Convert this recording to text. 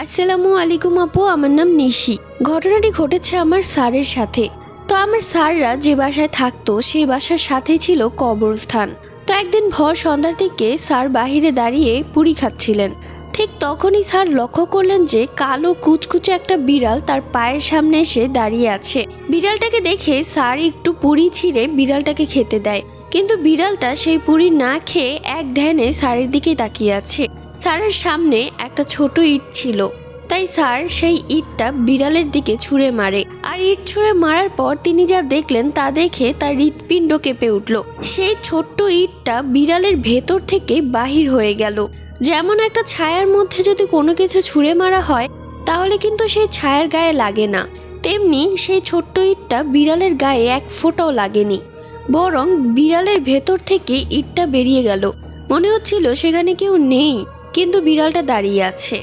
আসসালামু আলাইকুম আপু, আমার নাম নিশি। ঘটনাটি ঘটেছে আমার স্যারের সাথে। তো আমার স্যাররা যে বাসায় থাকতো সেই বাসার সাথেই ছিল কবরস্থান। তো একদিন ভর সন্ধ্যার দিকে স্যার বাহিরে দাঁড়িয়ে পুরি খাচ্ছিলেন। ঠিক তখনই স্যার লক্ষ্য করলেন যে কালো কুচকুচে একটা বিড়াল তার পায়ের সামনে এসে দাঁড়িয়ে আছে। বিড়ালটাকে দেখে স্যার একটু পুরি ছিঁড়ে বিড়ালটাকে খেতে দেয়, কিন্তু বিড়ালটা সেই পুরি না খেয়ে এক ধ্যানে স্যারের দিকেই তাকিয়ে আছে। স্যারের সামনে একটা ছোট ইট ছিল, তাই স্যার সেই ইটটা বিড়ালের দিকে ছুঁড়ে মারে। আর ইট ছুঁড়ে মারার পর তিনি যা দেখলেন তা দেখে তার হৃৎপিণ্ড কেঁপে উঠল। সেই ছোট্ট ইটটা বিড়ালের ভেতর থেকে বাহির হয়ে গেল। যেমন একটা ছায়ার মধ্যে যদি কোনো কিছু ছুঁড়ে মারা হয় তাহলে কিন্তু সেই ছায়ার গায়ে লাগে না, তেমনি সেই ছোট্ট ইটটা বিড়ালের গায়ে এক ফোঁটাও লাগেনি, বরং বিড়ালের ভেতর থেকে ইটটা বেরিয়ে গেল। মনে হচ্ছিল সেখানে কেউ নেই, কিন্তু বিড়ালটা দাঁড়িয়ে আছে।